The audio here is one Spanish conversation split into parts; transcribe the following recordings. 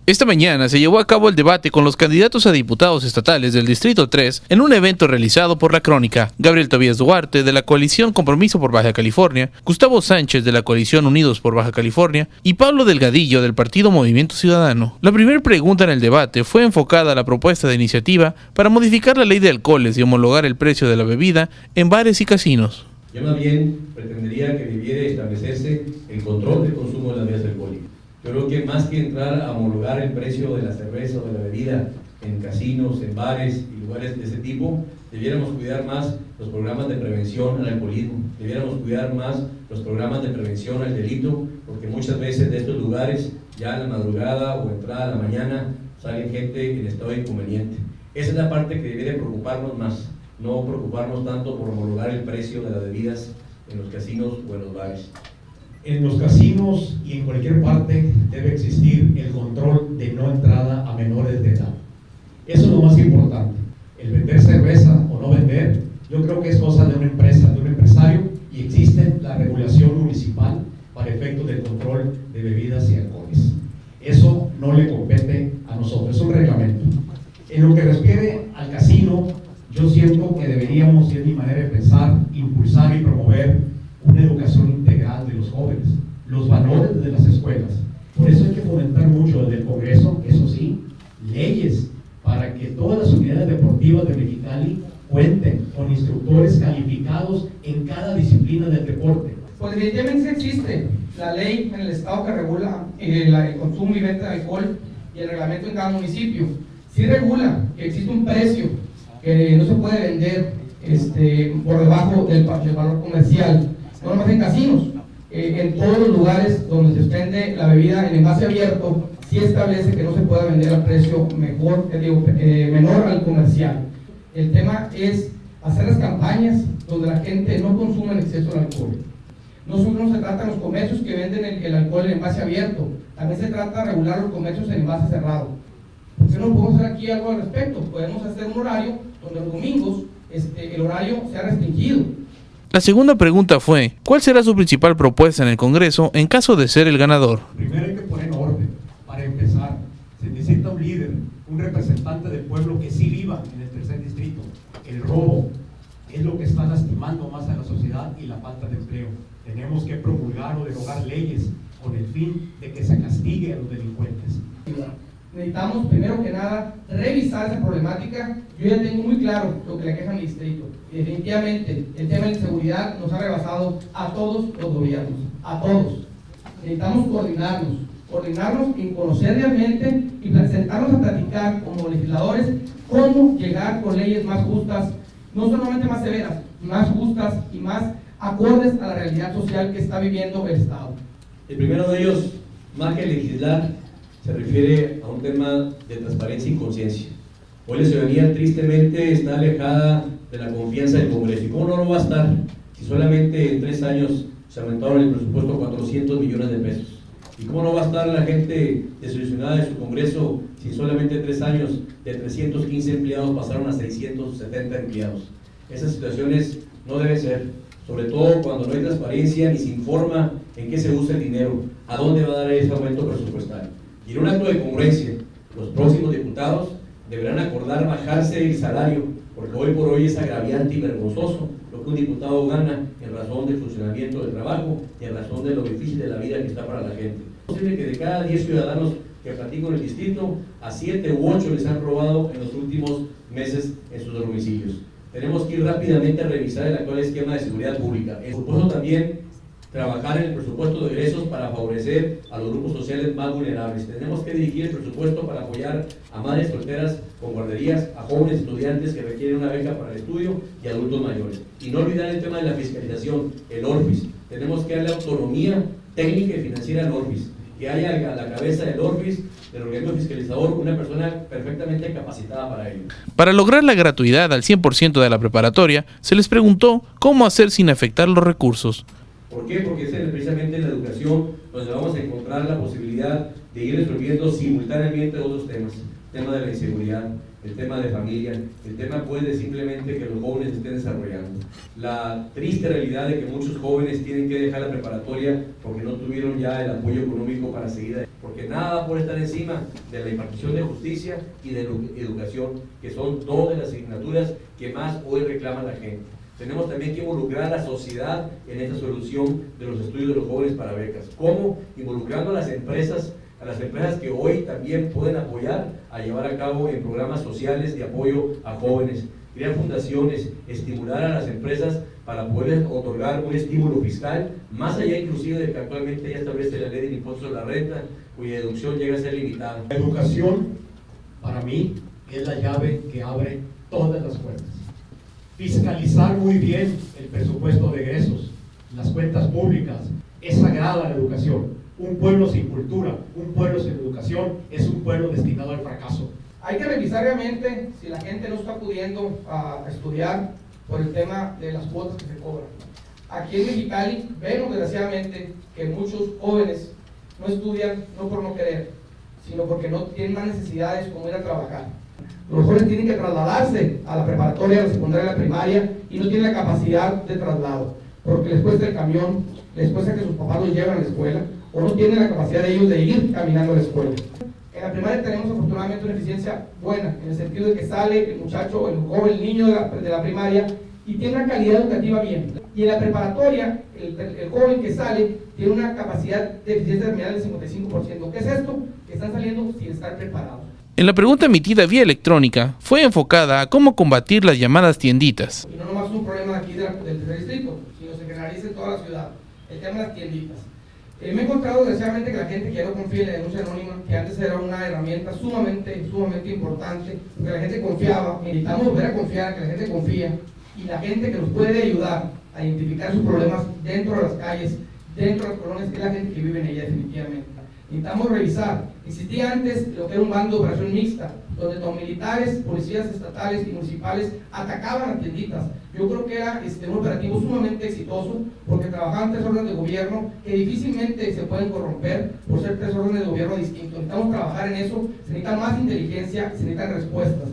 Esta mañana se llevó a cabo el debate con los candidatos a diputados estatales del Distrito 3 en un evento realizado por La Crónica. Gabriel Tobías Duarte, de la coalición Compromiso por Baja California, Gustavo Sánchez, de la coalición Unidos por Baja California, y Pablo Delgadillo, del partido Movimiento Ciudadano. La primera pregunta en el debate fue enfocada a la propuesta de iniciativa para modificar la ley de alcoholes y homologar el precio de la bebida en bares y casinos. Yo más bien pretendería que debiera establecerse el control del consumo de las bebidas alcohólicas. Yo creo que más que entrar a homologar el precio de la cerveza o de la bebida en casinos, en bares y lugares de ese tipo, debiéramos cuidar más los programas de prevención al alcoholismo, debiéramos cuidar más los programas de prevención al delito, porque muchas veces de estos lugares, ya en la madrugada o entrada a la mañana, sale gente en estado inconveniente. Esa es la parte que debería preocuparnos más, no preocuparnos tanto por homologar el precio de las bebidas en los casinos o en los bares. En los casinos y en cualquier parte debe existir el control de no entrada a menores de edad. Eso es lo más importante. El vender cerveza o no vender, yo creo que es cosa de una empresa, de un empresario, y existe la regulación municipal para efectos del control de bebidas y alcoholes. Eso no le compete a nosotros, es un reglamento. En lo que refiere al casino, yo siento que deberíamos, y es mi manera de pensar, impulsar y promover una educación integral de los jóvenes, los valores de las escuelas. Por eso hay que fomentar mucho desde el Congreso, eso sí, leyes para que todas las unidades deportivas de Mexicali cuenten con instructores calificados en cada disciplina del deporte. Pues evidentemente existe la ley en el estado que regula el consumo y venta de alcohol y el reglamento en cada municipio. Sí regula que existe un precio que no se puede vender por debajo del valor comercial. No nomás en casinos, en todos los lugares donde se vende la bebida en envase abierto, sí establece que no se puede vender a precio menor al comercial. El tema es hacer las campañas donde la gente no consuma en exceso el alcohol. No solo se trata de los comercios que venden el alcohol en envase abierto, también se trata de regular los comercios en envase cerrado. ¿Por qué no podemos hacer aquí algo al respecto? Podemos hacer un horario donde los domingos el horario sea restringido. La segunda pregunta fue, ¿cuál será su principal propuesta en el Congreso en caso de ser el ganador? Primero hay que poner orden. Para empezar, se necesita un líder, un representante del pueblo que sí viva en el tercer distrito. El robo es lo que está lastimando más a la sociedad y la falta de empleo. Tenemos que promulgar o derogar leyes con el fin de que se castigue a los delincuentes. Necesitamos, primero que nada, revisar esa problemática. Yo ya tengo muy claro lo que le queja a mi distrito. Y definitivamente, el tema de la inseguridad nos ha rebasado a todos los gobiernos, a todos. Necesitamos coordinarnos en conocer realmente y sentarnos a platicar como legisladores cómo llegar con leyes más justas, no solamente más severas, más justas y más acordes a la realidad social que está viviendo el Estado. El primero de ellos, más que legislar, se refiere a un tema de transparencia y conciencia. Hoy la ciudadanía tristemente está alejada de la confianza del Congreso. ¿Y cómo no lo va a estar si solamente en 3 años se aumentaron el presupuesto a 400 millones de pesos? ¿Y cómo no va a estar la gente desilusionada de su Congreso si solamente en 3 años de 315 empleados pasaron a 670 empleados? Esas situaciones no deben ser, sobre todo cuando no hay transparencia ni se informa en qué se usa el dinero, a dónde va a dar ese aumento presupuestario. Y en un acto de congruencia, los próximos diputados deberán acordar bajarse el salario, porque hoy por hoy es agraviante y vergonzoso lo que un diputado gana en razón del funcionamiento del trabajo y en razón de lo difícil de la vida que está para la gente. Es posible que de cada 10 ciudadanos que platico en el distrito, a 7 u 8 les han robado en los últimos meses en sus domicilios. Tenemos que ir rápidamente a revisar el actual esquema de seguridad pública. Por supuesto también trabajar en el presupuesto de egresos para favorecer a los grupos sociales más vulnerables. Tenemos que dirigir el presupuesto para apoyar a madres solteras con guarderías, a jóvenes estudiantes que requieren una beca para el estudio y adultos mayores. Y no olvidar el tema de la fiscalización, el ORFIS. Tenemos que darle autonomía técnica y financiera al ORFIS. Que haya a la cabeza del ORFIS, del organismo fiscalizador, una persona perfectamente capacitada para ello. Para lograr la gratuidad al 100% de la preparatoria, se les preguntó cómo hacer sin afectar los recursos. ¿Por qué? Porque es precisamente en la educación donde vamos a encontrar la posibilidad de ir resolviendo simultáneamente otros temas. tema de la inseguridad, el tema de familia, el tema pues de simplemente que los jóvenes estén desarrollando. La triste realidad de que muchos jóvenes tienen que dejar la preparatoria porque no tuvieron ya el apoyo económico para seguir adelante, porque nada puede estar encima de la impartición de justicia y de educación, que son dos de las asignaturas que más hoy reclama la gente. Tenemos también que involucrar a la sociedad en esta solución de los estudios de los jóvenes para becas. ¿Cómo? Involucrando a las empresas que hoy también pueden apoyar a llevar a cabo en programas sociales de apoyo a jóvenes, crear fundaciones, estimular a las empresas para poder otorgar un estímulo fiscal, más allá inclusive de que actualmente ya establece la ley del impuesto sobre la renta, cuya deducción llega a ser limitada. La educación, para mí, es la llave que abre todas las puertas. Fiscalizar muy bien el presupuesto de egresos, las cuentas públicas, es sagrada la educación. Un pueblo sin cultura, un pueblo sin educación, es un pueblo destinado al fracaso. Hay que revisar realmente si la gente no está pudiendo a estudiar por el tema de las cuotas que se cobran. Aquí en Mexicali vemos desgraciadamente que muchos jóvenes no estudian no por no querer, sino porque no tienen más necesidades como ir a trabajar. Los jóvenes tienen que trasladarse a la preparatoria, a la secundaria, a la primaria y no tienen la capacidad de traslado, porque les cuesta el camión, les cuesta que sus papás los lleven a la escuela, o no tienen la capacidad de ellos de ir caminando a la escuela. En la primaria tenemos afortunadamente una eficiencia buena, en el sentido de que sale el muchacho, el joven, el niño de la primaria y tiene una calidad educativa bien. Y en la preparatoria, el joven que sale tiene una capacidad de eficiencia terminal del 55%. ¿Qué es esto? Que están saliendo sin estar preparados. En la pregunta emitida vía electrónica fue enfocada a cómo combatir las llamadas tienditas. Y no nomás es un problema aquí del tercer distrito, sino se generaliza en toda la ciudad, el tema de las tienditas. Me he encontrado desgraciadamente que la gente que ya no confía en la denuncia anónima, que antes era una herramienta sumamente importante, que la gente confiaba, necesitamos volver a confiar, que la gente confía, y la gente que nos puede ayudar a identificar sus problemas dentro de las calles, dentro de las colonias, es la gente que vive en ella definitivamente. Necesitamos revisar. Existía antes lo que era un bando de operación mixta, donde militares, policías estatales y municipales atacaban las tienditas. Yo creo que era un operativo sumamente exitoso, porque trabajaban 3 órdenes de gobierno que difícilmente se pueden corromper por ser 3 órdenes de gobierno distintos. Necesitamos trabajar en eso, se necesita más inteligencia, se necesitan respuestas.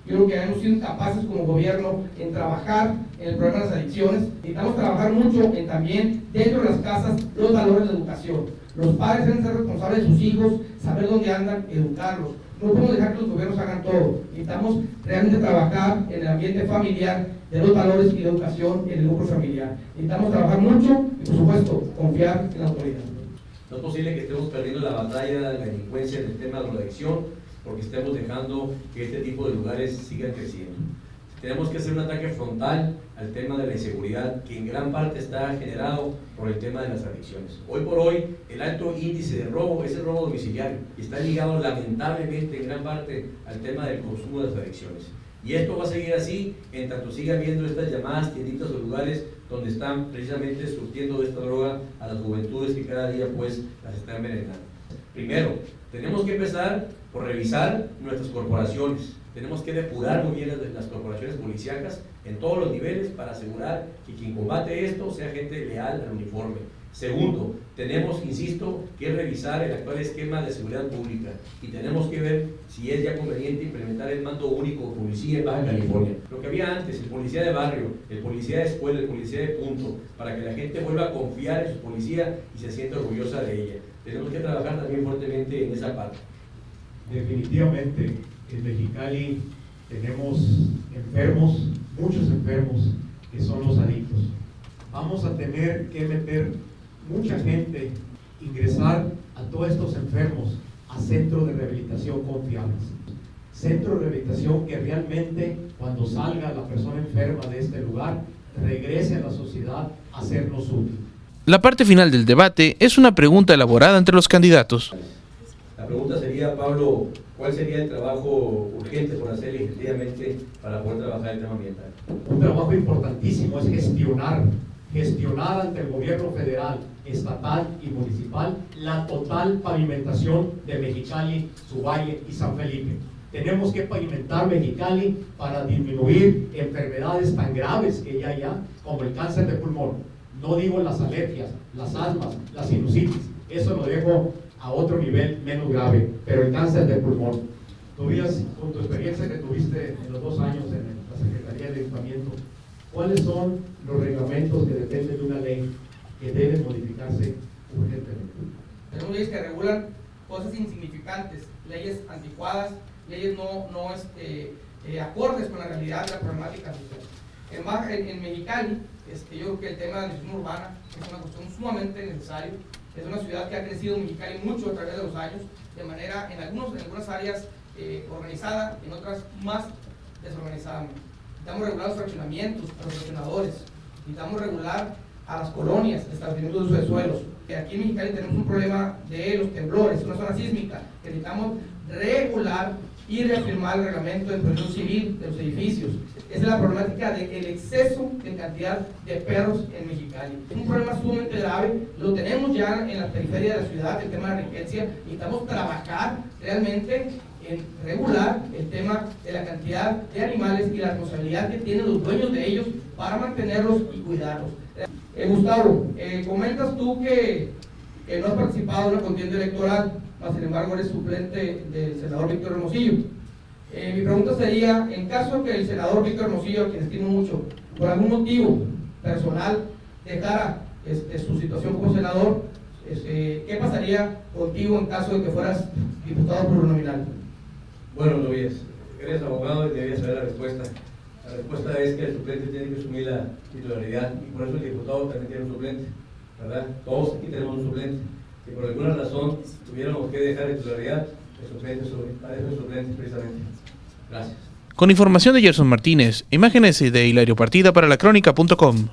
Yo creo que hemos sido capaces como gobierno en trabajar en el problema de las adicciones. Necesitamos trabajar mucho en también dentro de las casas los valores de educación. Los padres deben ser responsables de sus hijos, saber dónde andan, educarlos. No podemos dejar que los gobiernos hagan todo. Necesitamos realmente trabajar en el ambiente familiar de los valores y la educación en el núcleo familiar. Necesitamos trabajar mucho y, por supuesto, confiar en la autoridad. No es posible que estemos perdiendo la batalla de la delincuencia en el tema de la adicción porque estemos dejando que este tipo de lugares sigan creciendo. Tenemos que hacer un ataque frontal al tema de la inseguridad, que en gran parte está generado por el tema de las adicciones. Hoy por hoy, el alto índice de robo es el robo domiciliario y está ligado lamentablemente en gran parte al tema del consumo de las adicciones. Y esto va a seguir así en tanto siga habiendo estas llamadas tienditas o lugares donde están precisamente surtiendo esta droga a las juventudes que cada día pues las están envenenando. Primero, tenemos que empezar por revisar nuestras corporaciones. Tenemos que depurar muy bien las corporaciones policíacas en todos los niveles para asegurar que quien combate esto sea gente leal al uniforme. Segundo, tenemos, insisto, que revisar el actual esquema de seguridad pública y tenemos que ver si es ya conveniente implementar el mando único de policía en Baja California. Lo que había antes, el policía de barrio, el policía de escuela, el policía de punto, para que la gente vuelva a confiar en su policía y se sienta orgullosa de ella. Tenemos que trabajar también fuertemente en esa parte. Definitivamente, en Mexicali tenemos enfermos, muchos enfermos, que son los adictos. Vamos a tener que meter mucha gente, ingresar a todos estos enfermos a centros de rehabilitación confiables. Centros de rehabilitación que realmente, cuando salga la persona enferma de este lugar, regrese a la sociedad a sernos útil. La parte final del debate es una pregunta elaborada entre los candidatos. La pregunta sería, Pablo, ¿cuál sería el trabajo urgente por hacer efectivamente para poder trabajar el tema ambiental? Un trabajo importantísimo es gestionar ante el gobierno federal, estatal y municipal la total pavimentación de Mexicali, su valle y San Felipe. Tenemos que pavimentar Mexicali para disminuir enfermedades tan graves que ya hay, como el cáncer de pulmón. No digo las alergias, las asmas, la sinusitis, eso lo dejo a otro nivel menos grave, pero el cáncer de pulmón. Tobías, con tu experiencia que tuviste en los 2 años en la Secretaría de Equipamiento, ¿cuáles son los reglamentos que dependen de una ley que deben modificarse urgentemente? Tenemos leyes que regulan cosas insignificantes, leyes anticuadas, leyes no acordes con la realidad de la problemática social. En Mexicali, yo creo que el tema de la gestión urbana es una cuestión sumamente necesaria. Es una ciudad que ha crecido en Mexicali mucho a través de los años, de manera, en algunas áreas organizada, en otras más desorganizadamente. Necesitamos regular los fraccionamientos, a los fraccionadores, necesitamos regular a las colonias, establecimientos de uso de suelos. Aquí en Mexicali tenemos un problema de los temblores, una zona sísmica, que necesitamos regular y reafirmar el reglamento de protección civil de los edificios. Esa es la problemática del exceso de cantidad de perros en Mexicali. Es un problema sumamente grave, lo tenemos ya en la periferia de la ciudad, el tema de la riqueza. Necesitamos trabajar realmente en regular el tema de la cantidad de animales y la responsabilidad que tienen los dueños de ellos para mantenerlos y cuidarlos. Gustavo, comentas tú que no has participado en una contienda electoral, mas sin embargo eres suplente del senador Víctor Hermosillo. Mi pregunta sería, en caso que el senador Víctor Hermosillo, a quien estimo mucho, por algún motivo personal dejara su situación como senador, ¿qué pasaría contigo en caso de que fueras diputado plurinominal? Bueno, Luis, eres abogado y deberías saber la respuesta. La respuesta es que el suplente tiene que asumir la titularidad y por eso el diputado también tiene un suplente, ¿verdad? Todos aquí tenemos un suplente. Si por alguna razón tuviéramos que dejar de titularidad, el suplente es el suplente precisamente. Gracias. Con información de Gerson Martínez, imágenes de Hilario Partida para lacrónica.com.